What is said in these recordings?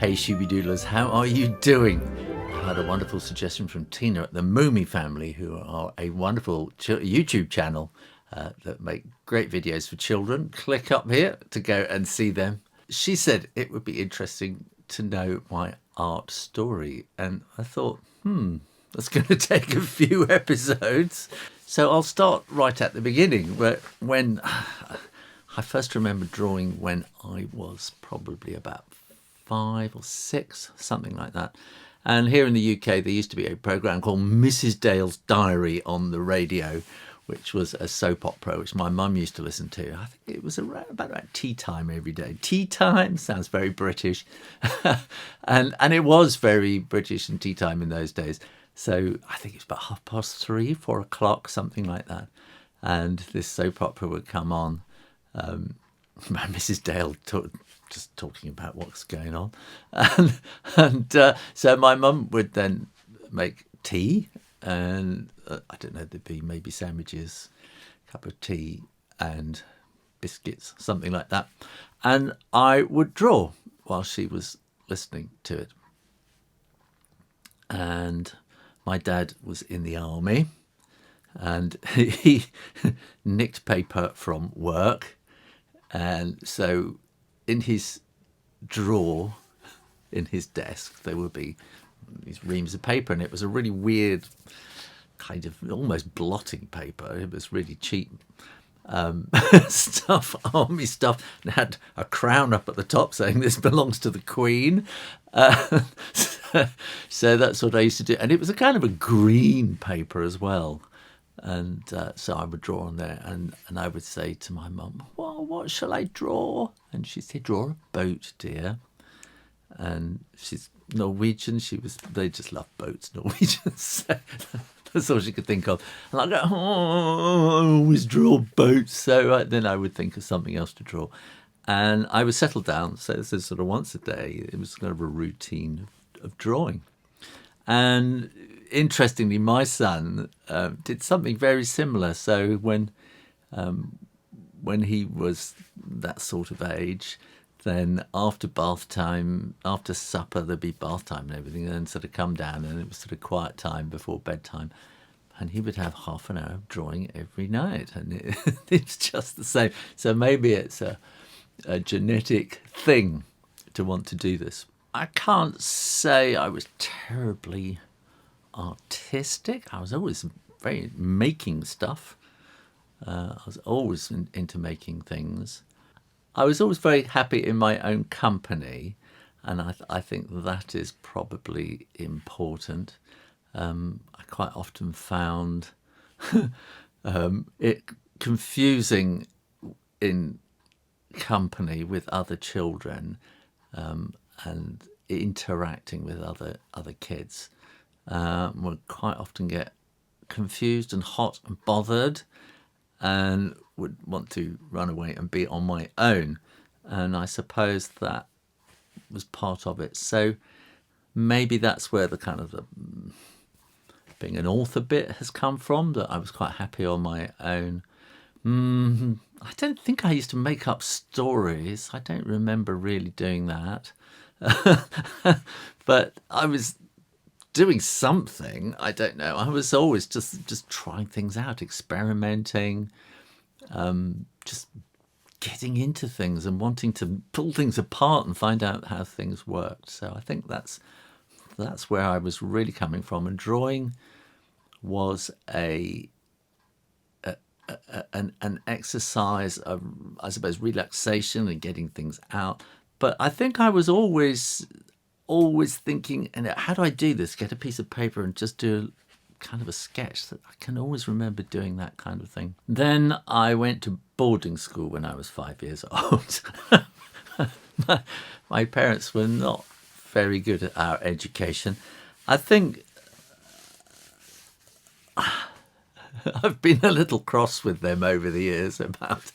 Hey Shooby-Doodlers, how are you doing? I had a wonderful suggestion from Tina at the Moomy family, who are a wonderful YouTube channel that make great videos for children. Click up here to go and see them. She said it would be interesting to know my art story, and I thought, that's going to take a few episodes. So I'll start right at the beginning, when I first remember drawing when I was probably about 5 or 6, something like that. And here in the UK, there used to be a programme called Mrs. Dale's Diary on the radio, which was a soap opera, which my mum used to listen to. I think it was about tea time every day. Tea time sounds very British. and it was very British and tea time in those days. So I think it was about 3:30, 4 o'clock, something like that. And this soap opera would come on. Mrs. Dale just talking about what's going on. So my mum would then make tea, and I don't know, there'd be maybe sandwiches, a cup of tea and biscuits, something like that. And I would draw while she was listening to it. And my dad was in the army, and he nicked paper from work. And so in his drawer, in his desk, there would be these reams of paper, and it was a really weird kind of almost blotting paper. It was really cheap stuff, army stuff, and it had a crown up at the top saying this belongs to the Queen. So that's what I used to do. And it was a kind of a green paper as well. And so I would draw on there, and I would say to my mum, well, what shall I draw? And she'd say, draw a boat, dear. And she's Norwegian. They just love boats, Norwegians. So that's all she could think of. And I'd go, I always draw boats. So then I would think of something else to draw. And I would settle down. So this is sort of once a day. It was kind of a routine of drawing. And interestingly, my son did something very similar. So when he was that sort of age, then after bath time, after supper, there'd be bath time and everything, and then sort of come down, and it was sort of quiet time before bedtime. And he would have half an hour of drawing every night, and it's just the same. So maybe it's a genetic thing to want to do this. I can't say I was terribly artistic. I was always very making stuff. I was always into making things. I was always very happy in my own company, and I think that is probably important. I quite often found it confusing in company with other children, and interacting with other kids. Would quite often get confused and hot and bothered, and would want to run away and be on my own. And I suppose that was part of it. So maybe that's where the kind of the being an author bit has come from, that I was quite happy on my own. I don't think I used to make up stories. I don't remember really doing that. But I was doing something. I don't know. I was always just trying things out, experimenting, just getting into things and wanting to pull things apart and find out how things worked. So I think that's where I was really coming from. And drawing was an exercise of, I suppose, relaxation and getting things out. But I think I was always thinking, and how do I do this? Get a piece of paper and just do kind of a sketch. That I can always remember doing that kind of thing. Then I went to boarding school when I was 5 years old. My parents were not very good at our education. I think I've been a little cross with them over the years about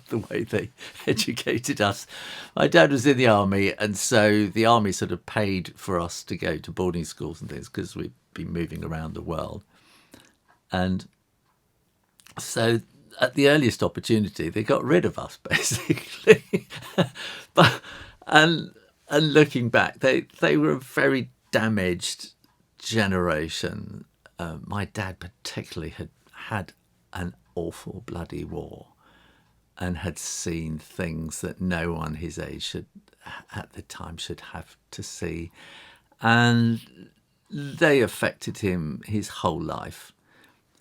the way they educated us. My dad was in the army, and so the army sort of paid for us to go to boarding schools and things because we'd been moving around the world. And so at the earliest opportunity, they got rid of us, basically. And And looking back, they were a very damaged generation. My dad particularly had had an awful bloody war and had seen things that no one his age should at the time should have to see, and they affected him his whole life.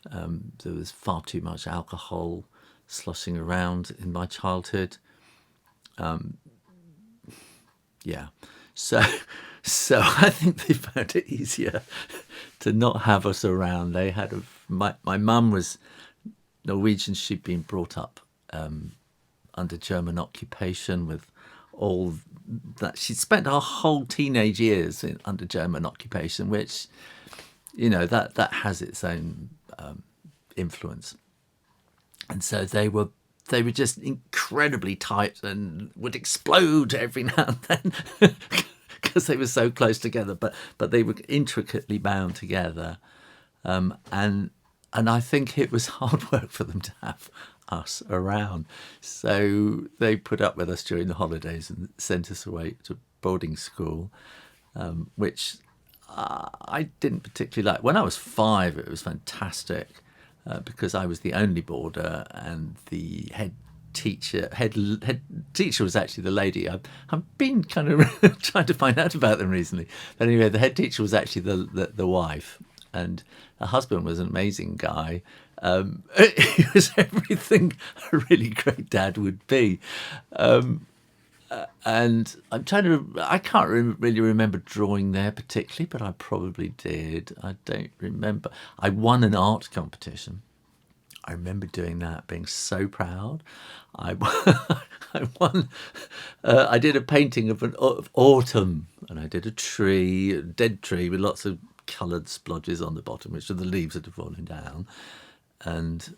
There was far too much alcohol sloshing around in my childhood. Yeah, so so I think they found it easier to not have us around. They had my mum was Norwegian. She'd been brought up under German occupation with all that. She'd spent her whole teenage years under German occupation, which, that has its own influence. And so they were just incredibly tight and would explode every now and then because they were so close together. But they were intricately bound together, and I think it was hard work for them to have us around. So they put up with us during the holidays and sent us away to boarding school, which I didn't particularly like. When I was 5, it was fantastic because I was the only boarder, and the head teacher was actually the lady. I've been kind of trying to find out about them recently. But anyway, the head teacher was actually the wife, and her husband was an amazing guy. He was everything a really great dad would be. And I can't really remember drawing there particularly, but I probably did. I don't remember. I won an art competition. I remember doing that, being so proud. I won. I did a painting of autumn, and I did a dead tree with lots of coloured splodges on the bottom, which are the leaves that have fallen down, and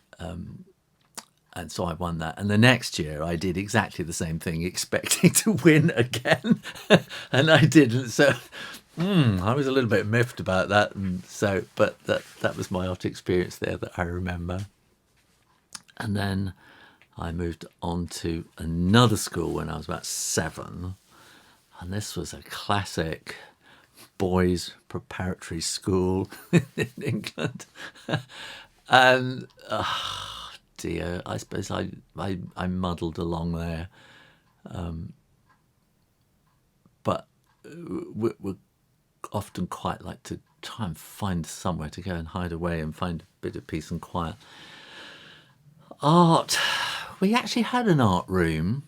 so I won that. And the next year I did exactly the same thing, expecting to win again, and I didn't. So I was a little bit miffed about that. And so, but that was my art experience there that I remember. And then I moved on to another school when I was about 7, and this was a classic boys' preparatory school in England. And dear, I suppose I muddled along there, but we often quite like to try and find somewhere to go and hide away and find a bit of peace and quiet. Art, we actually had an art room,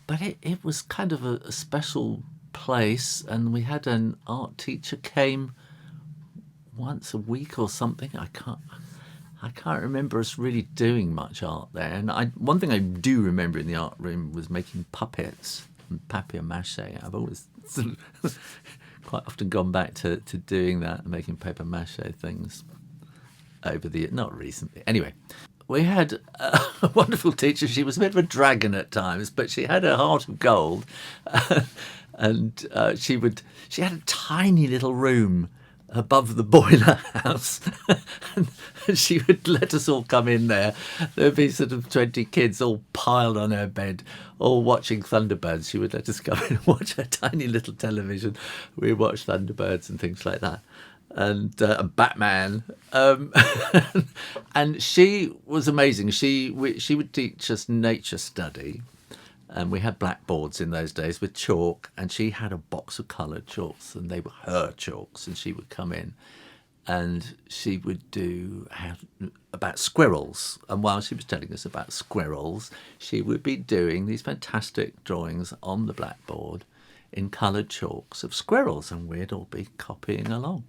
but it was kind of a special place, and we had an art teacher came once a week or something. I can't remember us really doing much art there. And one thing I do remember in the art room was making puppets and papier-mâché. I've always quite often gone back to doing that and making papier-mâché things not recently. Anyway, we had a wonderful teacher. She was a bit of a dragon at times, but she had a heart of gold. And she had a tiny little room above the boiler house, and she would let us all come in there. There'd be sort of 20 kids all piled on her bed, all watching Thunderbirds. She would let us come in and watch her tiny little television. We watched Thunderbirds and things like that, and Batman. And she was amazing. She would teach us nature study. And we had blackboards in those days with chalk, and she had a box of coloured chalks, and they were her chalks, and she would come in and she would do about squirrels. And while she was telling us about squirrels, she would be doing these fantastic drawings on the blackboard in coloured chalks of squirrels, and we'd all be copying along.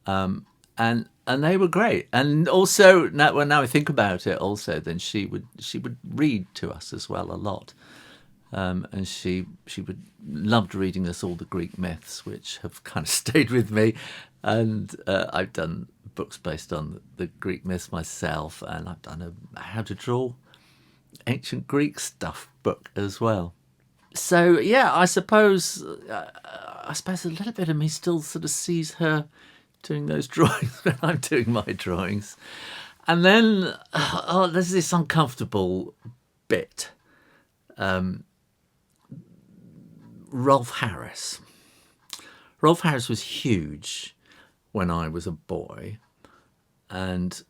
And they were great. And also, now I think about it, also then she would read to us as well a lot, and she loved reading us all the Greek myths, which have kind of stayed with me. And I've done books based on the Greek myths myself, and I've done a how to draw ancient Greek stuff book as well. So yeah, I suppose a little bit of me still sort of sees her doing those drawings when I'm doing my drawings. And then there's this uncomfortable bit. Rolf Harris. Rolf Harris was huge when I was a boy, and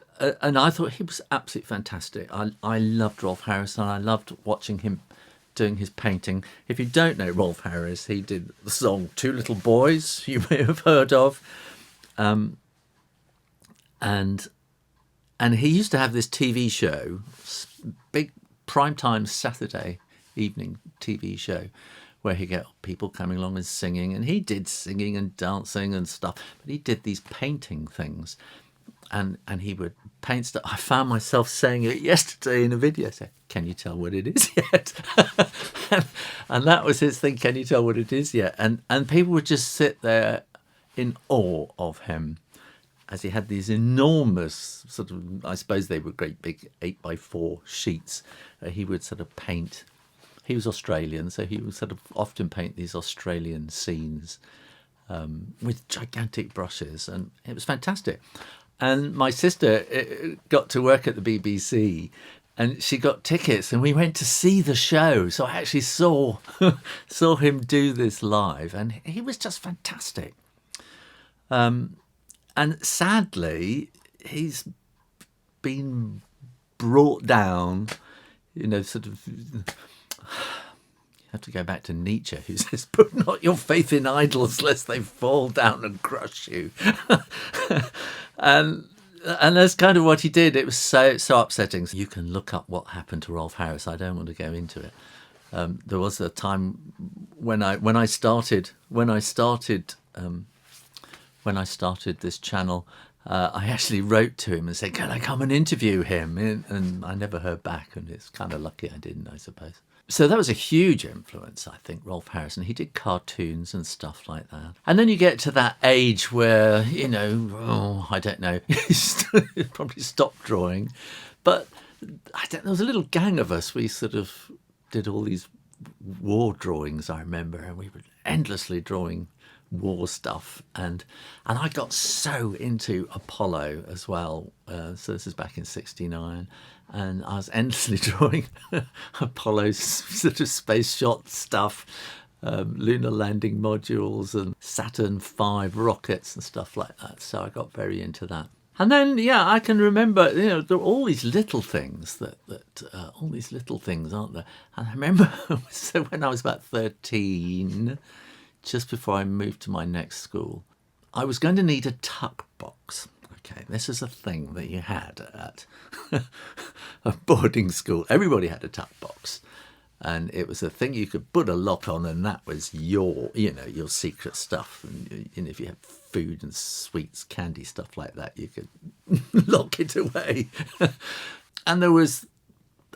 I thought he was absolutely fantastic. I loved Rolf Harris, and I loved watching him doing his painting. If you don't know Rolf Harris, he did the song Two Little Boys, you may have heard of. And he used to have this TV show, big primetime Saturday evening TV show, where he get people coming along and singing. And he did singing and dancing and stuff, but he did these painting things. And he would paint stuff. I found myself saying it yesterday in a video. I said, "Can you tell what it is yet?" and that was his thing. Can you tell what it is yet? And people would just sit there in awe of him, as he had these enormous sort of, I suppose they were great big 8x4 sheets. He would sort of paint. He was Australian, so he would sort of often paint these Australian scenes with gigantic brushes, and it was fantastic. And my sister got to work at the BBC, and she got tickets, and we went to see the show. So I actually saw him do this live, and he was just fantastic. And sadly, he's been brought down, sort of. You have to go back to Nietzsche, who says, "Put not your faith in idols, lest they fall down and crush you." and that's kind of what he did. It was so upsetting. You can look up what happened to Rolf Harris. I don't want to go into it. There was a time when I started this channel. I actually wrote to him and said, "Can I come and interview him?" And I never heard back, and it's kind of lucky I didn't, I suppose. So that was a huge influence, I think, Rolf Harris. And he did cartoons and stuff like that. And then you get to that age where, I don't know, you probably stopped drawing. But there was a little gang of us. We sort of did all these war drawings, I remember, and we were endlessly drawing war stuff, and I got so into Apollo as well. So this is back in '69, and I was endlessly drawing Apollo's sort of space shot stuff, lunar landing modules and Saturn V rockets and stuff like that. So I got very into that. And then, I can remember, there are all these little things all these little things, aren't there? And I remember, so when I was about 13, just before I moved to my next school, I was going to need a tuck box. Okay, this is a thing that you had at a boarding school. Everybody had a tuck box. And it was a thing you could put a lock on, and that was your secret stuff. And if you had food and sweets, candy, stuff like that, you could lock it away. And there was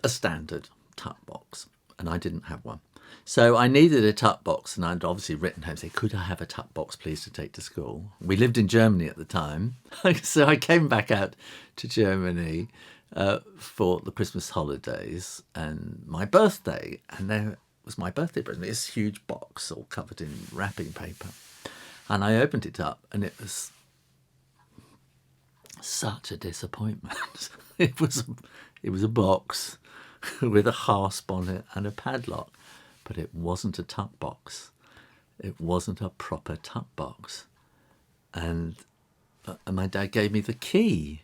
a standard tuck box, and I didn't have one. So I needed a tuck box, and I'd obviously written home, say, "Could I have a tuck box, please, to take to school?" We lived in Germany at the time. So I came back out to Germany for the Christmas holidays and my birthday. And there was my birthday present, this huge box all covered in wrapping paper. And I opened it up, and it was such a disappointment. It was a box with a hasp on it and a padlock. But it wasn't a tuck box. It wasn't a proper tuck box. And my dad gave me the key.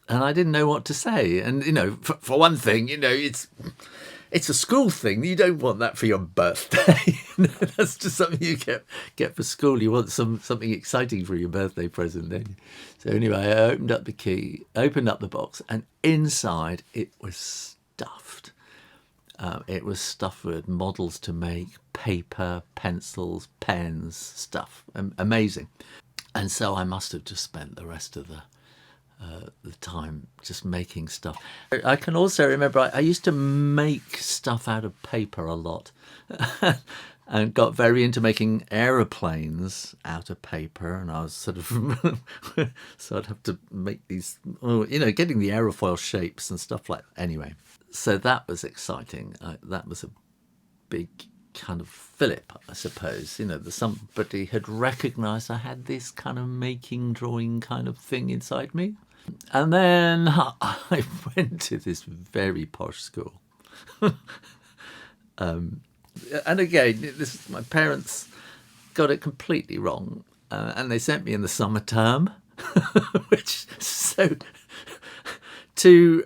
And I didn't know what to say. And, for one thing, it's a school thing. You don't want that for your birthday. That's just something you get for school. You want something exciting for your birthday present, don't you? So anyway, I opened up the key, opened up the box, and inside it was stuffed. It was stuffed with models to make, paper, pencils, pens, stuff. Amazing. And so I must have just spent the rest of the time just making stuff. I can also remember I used to make stuff out of paper a lot and got very into making aeroplanes out of paper. And I was sort of, so I'd have to make these, getting the aerofoil shapes and stuff like that. Anyway. So that was exciting. That was a big kind of fillip, I suppose. That somebody had recognised I had this kind of making, drawing kind of thing inside me. And then I went to this very posh school. And again, my parents got it completely wrong, and they sent me in the summer term, which so to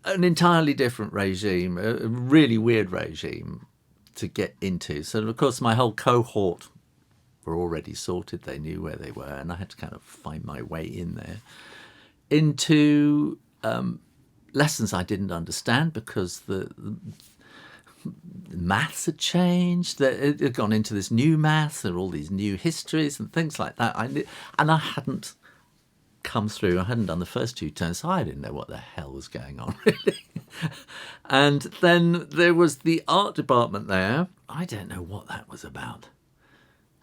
an entirely different regime, a really weird regime to get into. So of course my whole cohort were already sorted; they knew where they were, and I had to kind of find my way in there into lessons I didn't understand because the maths had changed. It had gone into this new maths. There were all these new histories and things like that. I hadn't come through. I hadn't done the first two terms, so I didn't know what the hell was going on, really. And then there was the art department there. I don't know what that was about.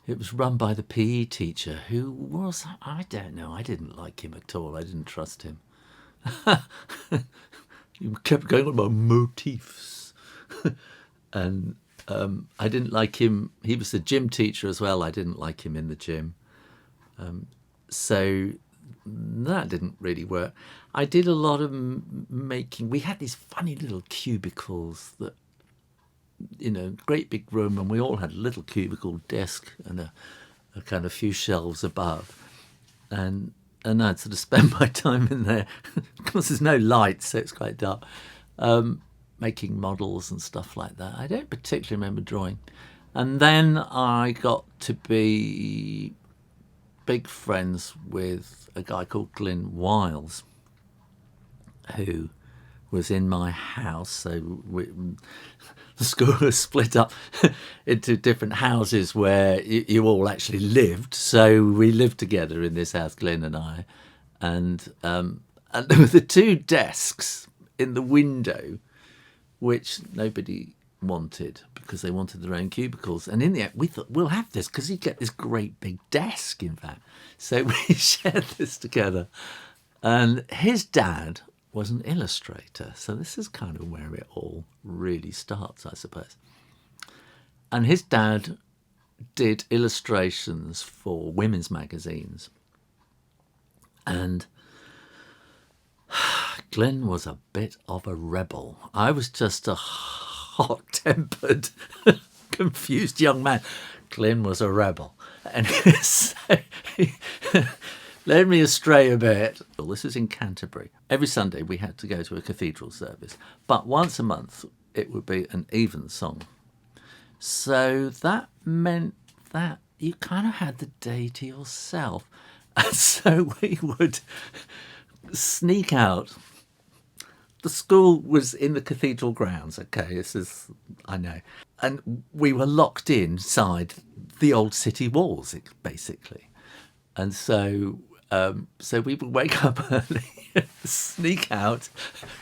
It was run by the PE teacher, who was, I don't know, I didn't like him at all. I didn't trust him. He kept going on about motifs. And I didn't like him. He was the gym teacher as well. I didn't like him in the gym. So that didn't really work. I did a lot of making. We had these funny little cubicles that, great big room, and we all had a little cubicle desk and a kind of few shelves above. And I'd sort of spend my time in there. Of course, there's no light, so it's quite dark. Making models and stuff like that. I don't particularly remember drawing. And then I got to be big friends with a guy called Glyn Wiles, who was in my house. So the school was split up into different houses where you all actually lived. So we lived together in this house, Glyn and I. And there were the two desks in the window, which nobody wanted because they wanted their own cubicles. And in the end, we thought, we'll have this because you get this great big desk, in fact. So we shared this together. And his dad was an illustrator. So this is kind of where it all really starts, I suppose. And his dad did illustrations for women's magazines. And Glenn was a bit of a rebel. I was just a hot-tempered, confused young man. Glenn was a rebel. And he led me astray a bit. Well, this is in Canterbury. Every Sunday we had to go to a cathedral service. But once a month it would be an evensong. So that meant that you kind of had the day to yourself. And so we would sneak out. The school was in the cathedral grounds, okay, this is, I know. And we were locked inside the old city walls, basically. And so we would wake up early, sneak out,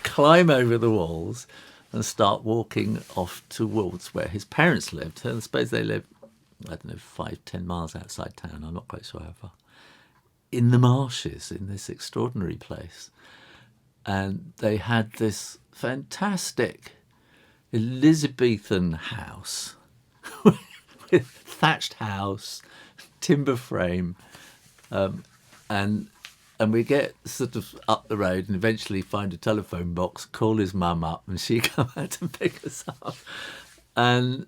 climb over the walls, and start walking off towards where his parents lived. And I suppose they lived, I don't know, 5-10 miles outside town, I'm not quite sure how far. In the marshes, in this extraordinary place. And they had this fantastic Elizabethan house with thatched house, timber frame, and we get sort of up the road and eventually find a telephone box, call his mum up, and she come out and pick us up. And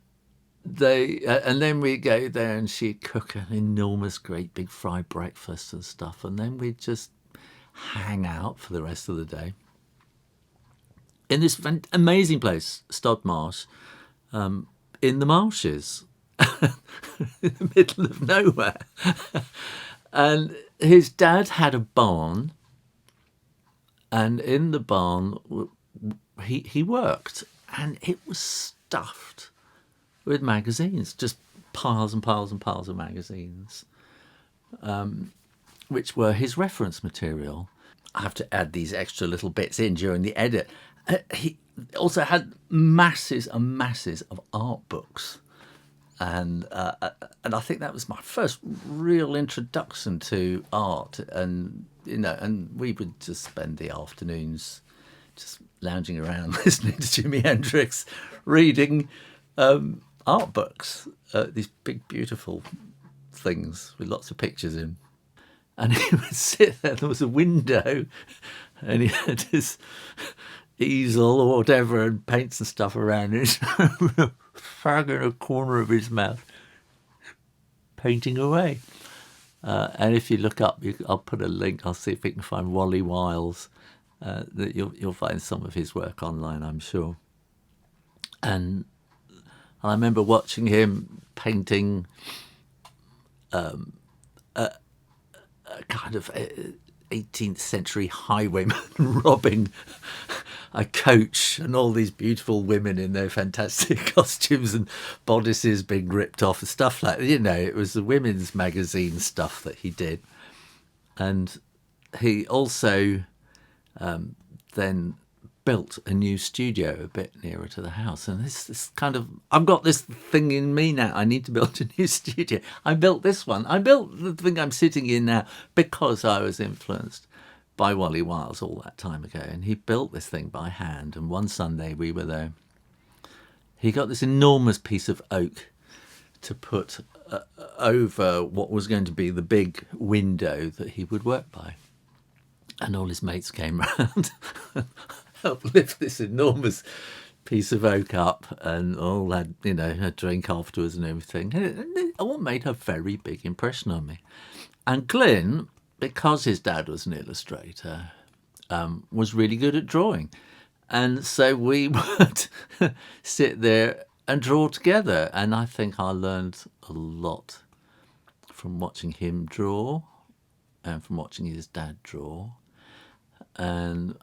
then we go there and she'd cook an enormous, great big fried breakfast and stuff, and then we'd just hang out for the rest of the day in this amazing place, Stodmarsh, in the marshes, in the middle of nowhere. And his dad had a barn, and in the barn he worked, and it was stuffed with magazines, just piles and piles and piles of magazines, which were his reference material. I have to add these extra little bits in during the edit. He also had masses and masses of art books. And I think that was my first real introduction to art. And, and we would just spend the afternoons just lounging around listening to Jimi Hendrix, reading art books, these big, beautiful things with lots of pictures in. And he would sit there, there was a window, and he had his easel or whatever and paints and stuff around it. fag in a corner of his mouth, painting away. And if you look up, I'll put a link. I'll see if we can find Wally Wiles. That you'll find some of his work online, I'm sure. And I remember watching him painting a kind of 18th century highwayman robbing a coach, and all these beautiful women in their fantastic costumes and bodices being ripped off and stuff like that. You know, it was the women's magazine stuff that he did. And he also then built a new studio a bit nearer to the house. And this kind of, I've got this thing in me now, I need to build a new studio. I built this one. I built the thing I'm sitting in now because I was influenced by Wally Wiles all that time ago. And he built this thing by hand. And one Sunday we were there. He got this enormous piece of oak to put over what was going to be the big window that he would work by. And all his mates came round helped lift this enormous piece of oak up, and all had, you know, a drink afterwards and everything. And it all made a very big impression on me. And Glyn, because his dad was an illustrator, was really good at drawing. And so we would sit there and draw together. And I think I learned a lot from watching him draw and from watching his dad draw. And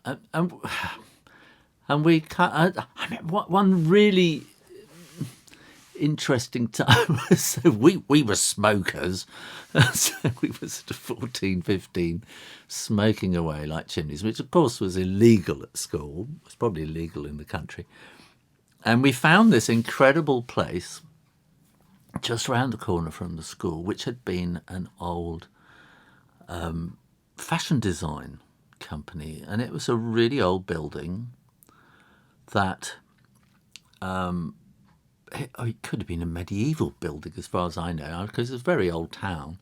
we, I mean, one really interesting time was, so we were smokers. So we were sort of 14, 15, smoking away like chimneys, which of course was illegal at school. It was probably illegal in the country. And we found this incredible place just round the corner from the school, which had been an old fashion design company. And it was a really old building that it could have been a medieval building as far as I know, because it's a very old town.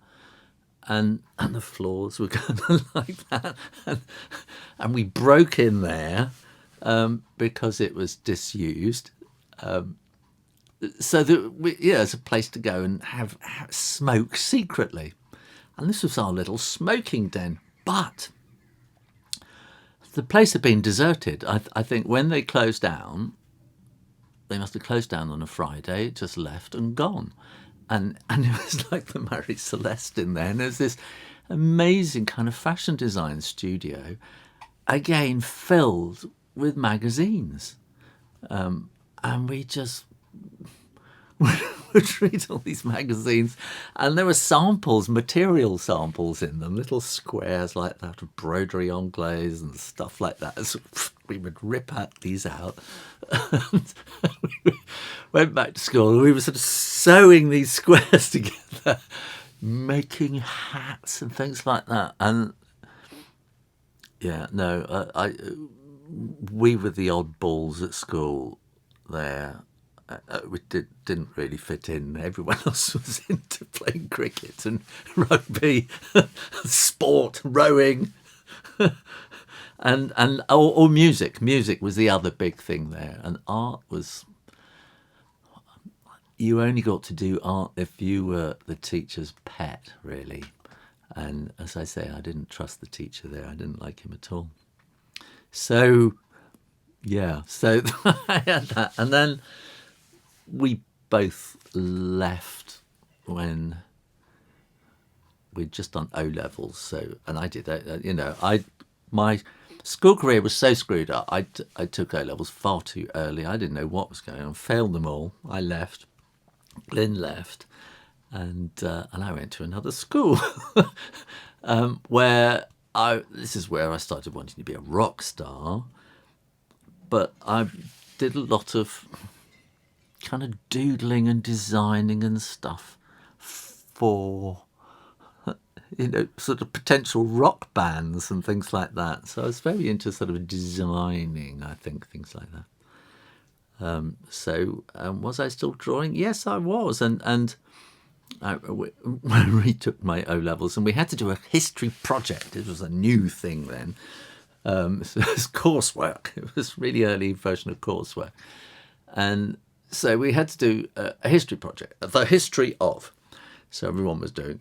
And the floors were kind of like that. And we broke in there because it was disused. So that it's a place to go and have smoke secretly. And this was our little smoking den. But the place had been deserted. I think when they closed down, they must have closed down on a Friday, just left and gone. And it was like the Marie Celeste in there. And there's this amazing kind of fashion design studio, again, filled with magazines. And we just would read all these magazines. And there were samples, material samples in them, little squares like that of broderie anglaise and stuff like that. So we would rip these out. And we went back to school and we were sort of sewing these squares together, making hats and things like that. And we were the oddballs at school there. We didn't really fit in. Everyone else was into playing cricket and rugby, sport, rowing, or music. Music was the other big thing there, and art was. You only got to do art if you were the teacher's pet, really. And as I say, I didn't trust the teacher there. I didn't like him at all. So, yeah. So I had that, and then we both left when we'd just done O-levels. So, and I did, my school career was so screwed up. I took O-levels far too early. I didn't know what was going on. Failed them all. I left. Glyn left, and I went to another school where this is where I started wanting to be a rock star. But I did a lot of kind of doodling and designing and stuff for, sort of potential rock bands and things like that. So I was very into sort of designing, I think, things like that. Was I still drawing? Yes, I was. And I retook my O-levels and we had to do a history project. It was a new thing then. So it was coursework. It was really early version of coursework. And So we had to do a history project, the history of. So everyone was doing,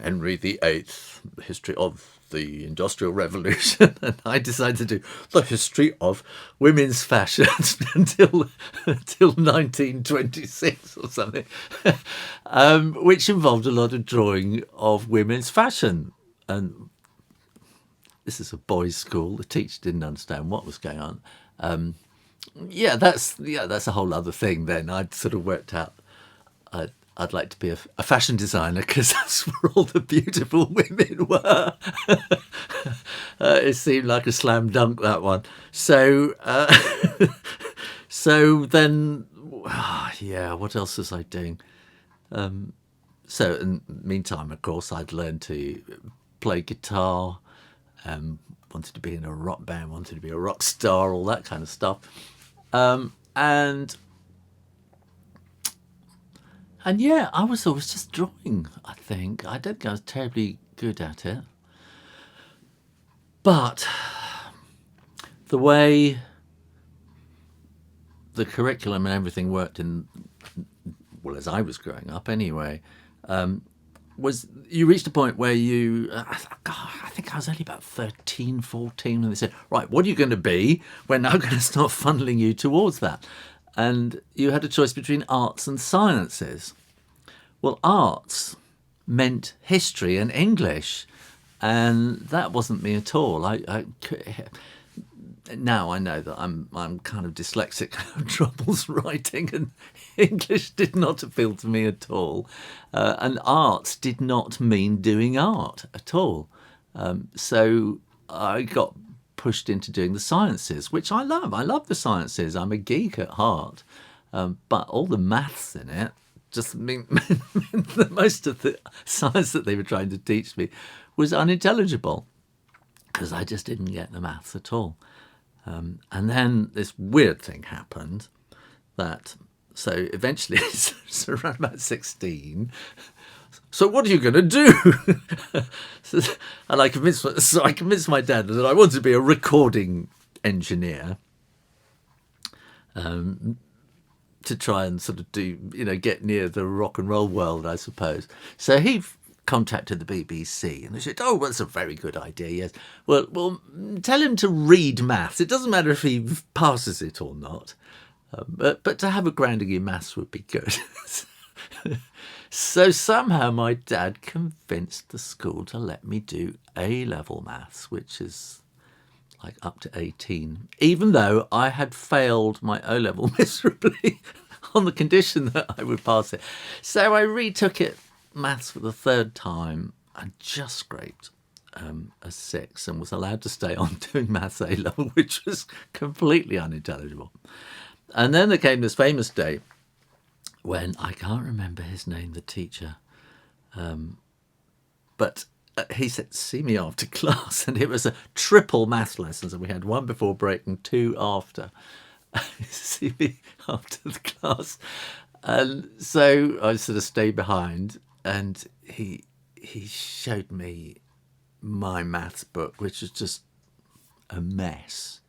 Henry VIII, the history of the Industrial Revolution, and I decided to do the history of women's fashion until 1926 or something, which involved a lot of drawing of women's fashion. And this is a boys' school. The teacher didn't understand what was going on. That's a whole other thing. Then I'd sort of worked out I'd like to be a fashion designer because that's where all the beautiful women were. It seemed like a slam dunk, that one. So then, what else was I doing? So in the meantime, of course, I'd learned to play guitar. Wanted to be in a rock band, wanted to be a rock star, all that kind of stuff. And yeah, I was always just drawing, I think. I don't think I was terribly good at it. But the way the curriculum and everything worked as I was growing up anyway, was you reached a point where I think I was only about 13, 14 when they said, right, what are you going to be? We're now going to start funneling you towards that. And you had a choice between arts and sciences. Well, arts meant history and English, and that wasn't me at all. Now I know that I'm kind of dyslexic, have troubles writing, and English did not appeal to me at all. And arts did not mean doing art at all. So I got pushed into doing the sciences, which I love. I love the sciences. I'm a geek at heart. But all the maths in it just meant that most of the science that they were trying to teach me was unintelligible because I just didn't get the maths at all. And then this weird thing happened so eventually, so around about 16, so what are you going to do? And I convinced my dad that I wanted to be a recording engineer, to try and sort of get near the rock and roll world, I suppose. So he contacted the BBC and they said, oh, well, that's a very good idea, yes. Well, tell him to read maths. It doesn't matter if he passes it or not, but to have a grounding in maths would be good. So somehow my dad convinced the school to let me do A-level maths, which is like up to 18, even though I had failed my O-level miserably on the condition that I would pass it. So I retook maths for the third time and just scraped a 6 and was allowed to stay on doing maths A-level, which was completely unintelligible. And then there came this famous day when I can't remember his name, the teacher, but he said, see me after class. And it was a triple maths lesson. So we had one before break and 2 after. See me after the class. And so I sort of stayed behind and he showed me my maths book, which was just a mess.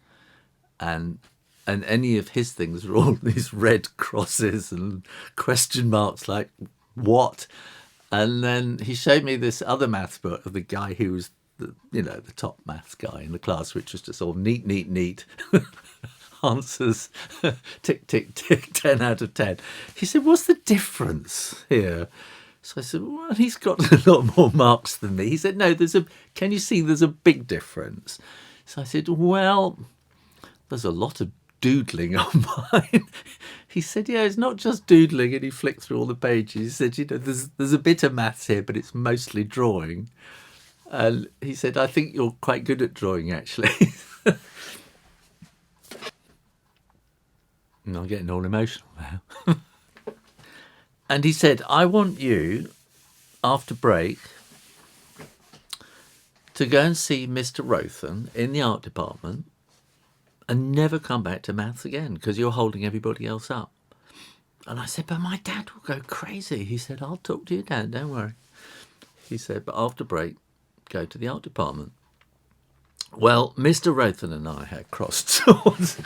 And any of his things were all these red crosses and question marks, like, what? And then he showed me this other maths book of the guy who was the top maths guy in the class, which was just all neat answers, tick, tick, tick, 10 out of 10. He said, what's the difference here? So I said, well, he's got a lot more marks than me. He said, no, can you see there's a big difference? So I said, well, there's a lot of doodling on mine. He said, yeah, it's not just doodling, and he flicked through all the pages. He said, there's a bit of maths here, but it's mostly drawing. And he said, I think you're quite good at drawing, actually. And I'm getting all emotional now. And he said, I want you, after break, to go and see Mr. Rothan in the art department and never come back to maths again because you're holding everybody else up. And I said, but my dad will go crazy. He said, I'll talk to your dad, don't worry. He said, but after break, go to the art department. Well, Mr. Rothan and I had crossed swords.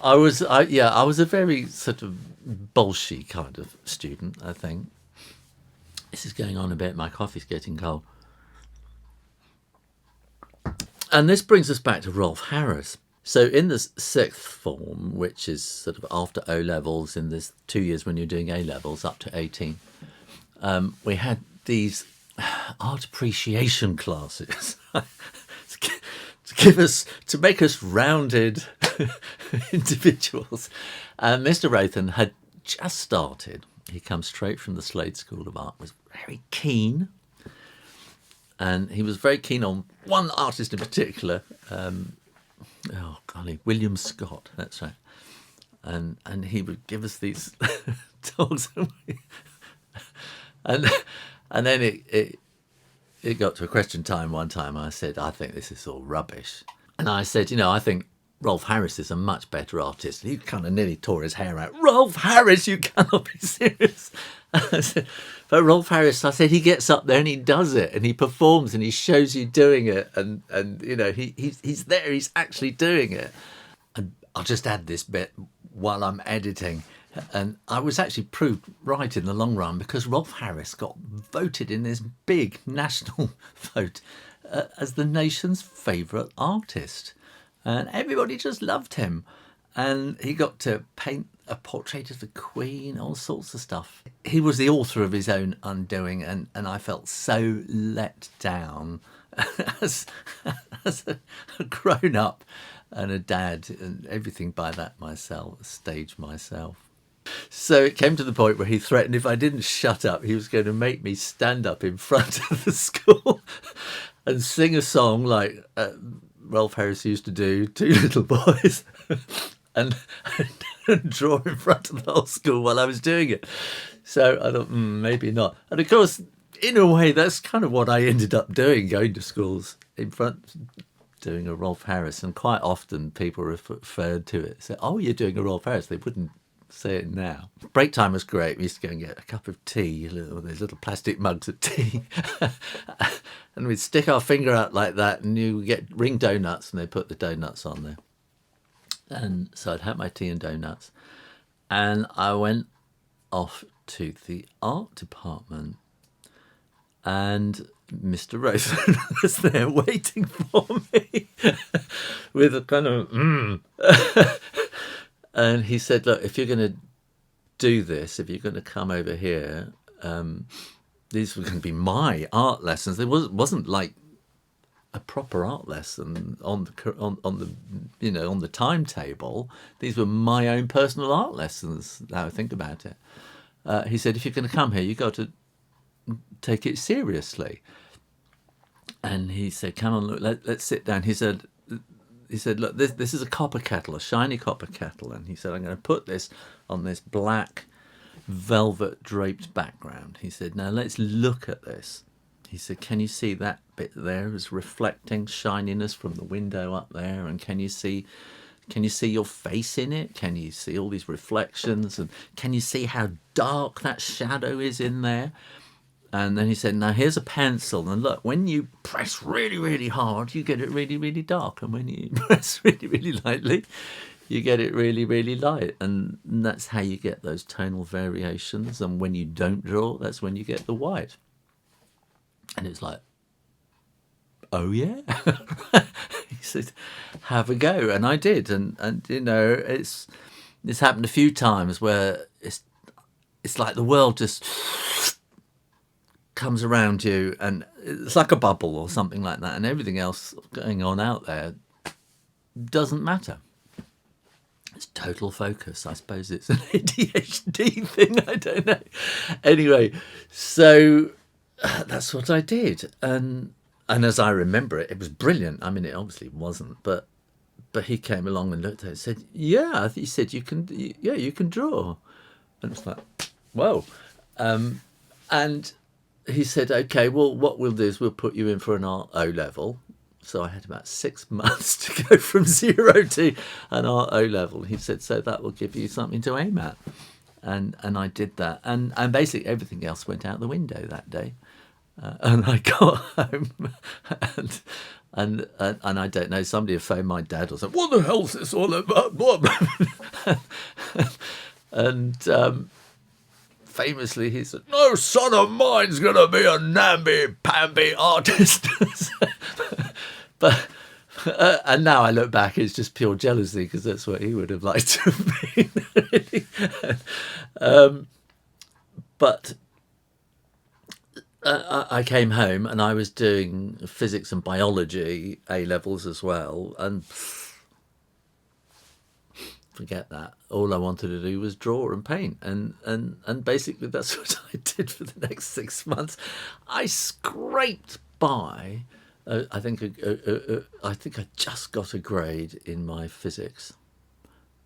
I was a very sort of bolshy kind of student, I think. This is going on a bit. My coffee's getting cold. And this brings us back to Rolf Harris. So in the sixth form, which is sort of after O levels, in this 2 years when you're doing A levels up to 18, we had these art appreciation classes to make us rounded individuals. And Mr. Rothan had just started. He comes straight from the Slade School of Art, was very keen. And he was very keen on one artist in particular. William Scott, that's right. And he would give us these talks. and then it got to a question time one time. I said, I think this is all rubbish. And I said, I think Rolf Harris is a much better artist. He kind of nearly tore his hair out. Rolf Harris, you cannot be serious. I said, but Rolf Harris, I said, he gets up there and he does it and he performs and he shows you doing it. And he's there, he's actually doing it. And I'll just add this bit while I'm editing. And I was actually proved right in the long run because Rolf Harris got voted in this big national vote as the nation's favourite artist. And everybody just loved him. And he got to paint a portrait of the Queen, all sorts of stuff. He was the author of his own undoing, and I felt so let down as a grown-up and a dad and everything by that myself, stage myself. So it came to the point where he threatened if I didn't shut up, he was going to make me stand up in front of the school and sing a song like Rolf Harris used to do, Two Little Boys, and draw in front of the whole school while I was doing it. So I thought, maybe not. And of course, in a way, that's kind of what I ended up doing, going to schools in front, doing a Rolf Harris. And quite often people referred to it, say, oh, you're doing a Rolf Harris. They wouldn't say it now. Break time was great. We used to go and get a cup of tea, those little plastic mugs of tea. And we'd stick our finger out like that and you get ring donuts and they put the donuts on there. And so I'd have my tea and donuts. And I went off to the art department and Mr. Rothan was there waiting for me with a kind of And he said, look, if you're going to do this, if you're going to come over here, these were going to be my art lessons. It wasn't like a proper art lesson on the timetable. These were my own personal art lessons, now I think about it. He said, if you're going to come here, you've got to take it seriously. And he said, come on, look, let's sit down. He said, look, this is a copper kettle, a shiny copper kettle. And he said, I'm going to put this on this black velvet draped background. He said, now let's look at this. He said, can you see that bit there is reflecting shininess from the window up there? And can you see your face in it? Can you see all these reflections? And can you see how dark that shadow is in there? And then he said, now here's a pencil. And look, when you press really, really hard, you get it really, really dark. And when you press really, really lightly, you get it really, really light. And that's how you get those tonal variations. And when you don't draw, that's when you get the white. And it's like, oh yeah. He said, have a go. And I did. And it's happened a few times where it's like the world just comes around you and it's like a bubble or something like that, and everything else going on out there doesn't matter. It's total focus. I suppose it's an ADHD thing, I don't know. Anyway, so that's what I did, and as I remember it, it was brilliant. I mean, it obviously wasn't, but he came along and looked at it and said, yeah, he said, you can draw. And it's like, whoa. And he said, okay, well, what we'll do is we'll put you in for an art O level. So I had about 6 months to go from 0 to an art O level. He said, so that will give you something to aim at. And I did that. And basically everything else went out the window that day. And I got home and And I don't know, somebody had phoned my dad or something, what the hell's this all about? And famously he said, no son of mine's going to be a namby-pamby artist. But and now I look back, it's just pure jealousy, because that's what he would have liked to have been. Really. But I came home and I was doing physics and biology A-levels as well, and forget that. All I wanted to do was draw and paint, and basically that's what I did for the next 6 months. I scraped by. I think I just got a grade in my physics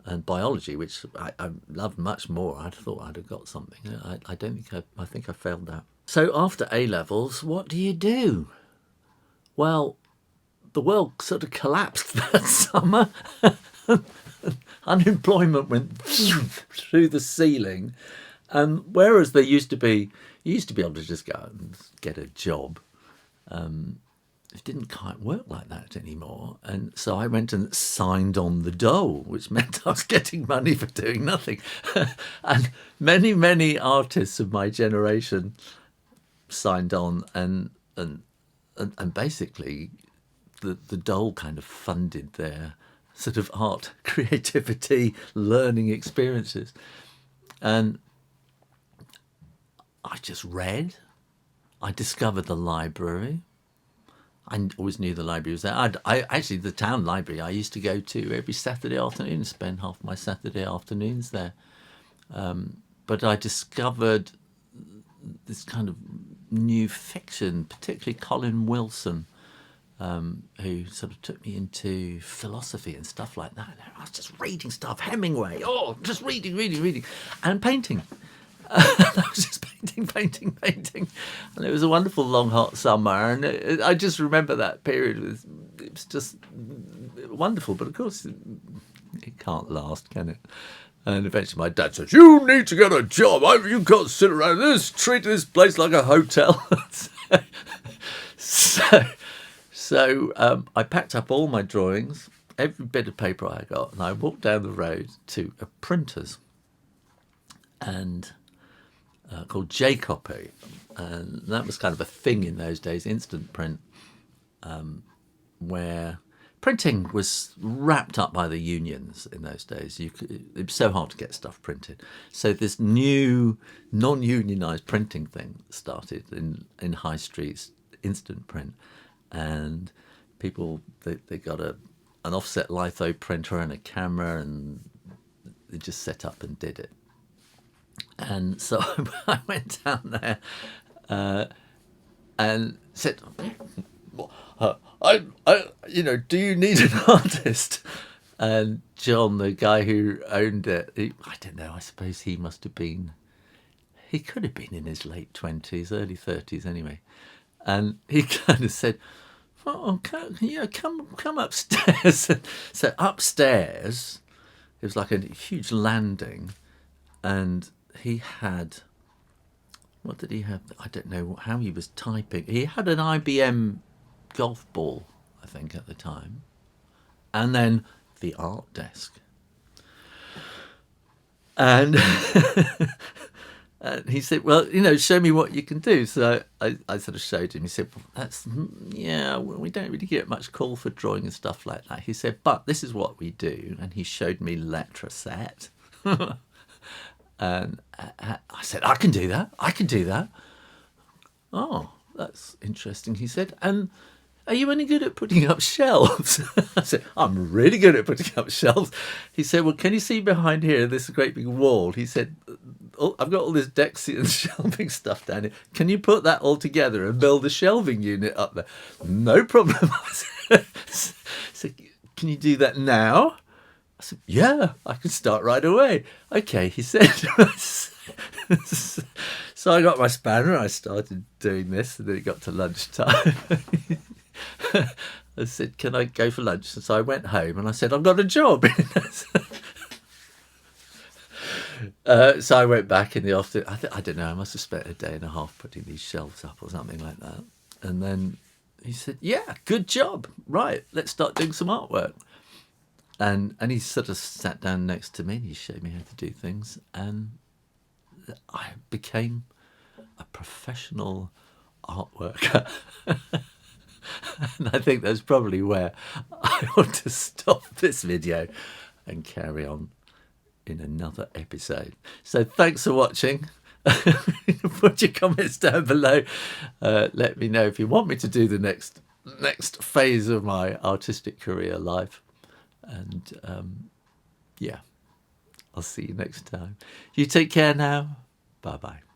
and biology, which I loved much more. I thought I'd have got something. I don't think I think I failed that. So after A-levels, what do you do? Well, the world sort of collapsed that summer. Unemployment went through the ceiling, and whereas you used to be able to just go out and get a job, it didn't quite work like that anymore. And so I went and signed on the dole, which meant I was getting money for doing nothing. And many artists of my generation signed on, and basically the dole kind of funded their sort of art, creativity, learning experiences. And I just read. I discovered the library. I always knew the library was there. I actually, the town library I used to go to every Saturday afternoon and spend half my Saturday afternoons there. But I discovered this kind of new fiction, particularly Colin Wilson, who sort of took me into philosophy and stuff like that. I was just reading stuff, Hemingway, just reading, and painting. I was just painting. And it was a wonderful long hot summer, and I just remember that period. It was just wonderful, but of course it can't last, can it? And eventually my dad says, you need to get a job. You can't sit around this, treat this place like a hotel. So I packed up all my drawings, every bit of paper I got, and I walked down the road to a printer's, and called J-Copy, and that was kind of a thing in those days, instant print, where printing was wrapped up by the unions in those days. It was so hard to get stuff printed. So this new non-unionised printing thing started in high streets, instant print, and people they got an offset litho printer and a camera, and they just set up and did it. And so I went down there and said, do you need an artist? And John, the guy who owned it, I don't know, I suppose he could have been in his late 20s, early 30s anyway. And he kind of said, come upstairs. So upstairs, it was like a huge landing, and he had, what did he have? I don't know how he was typing. He had an IBM golf ball, I think, at the time. And then the art desk. And, and he said, well, show me what you can do. So I sort of showed him. He said, well, we don't really get much call for drawing and stuff like that. He said, but this is what we do. And he showed me Letraset. And I said, I can do that. Oh, that's interesting, he said. And are you any good at putting up shelves? I said, I'm really good at putting up shelves. He said, well, can you see behind here, this great big wall? He said, I've got all this Dexian shelving stuff down here. Can you put that all together and build a shelving unit up there? No problem. I said, can you do that now? I said, yeah, I can start right away. Okay, he said. So I got my spanner, I started doing this, and then it got to lunchtime. I said, can I go for lunch? And so I went home and I said, I've got a job. So I went back in the afternoon. I don't know, I must have spent a day and a half putting these shelves up or something like that. And then he said, yeah, good job. Right, let's start doing some artwork. And he sort of sat down next to me and he showed me how to do things. And I became a professional art worker. And I think that's probably where I ought to stop this video and carry on in another episode. So thanks for watching. Put your comments down below. Let me know if you want me to do the next phase of my artistic career life. And yeah, I'll see you next time. You take care now. Bye bye.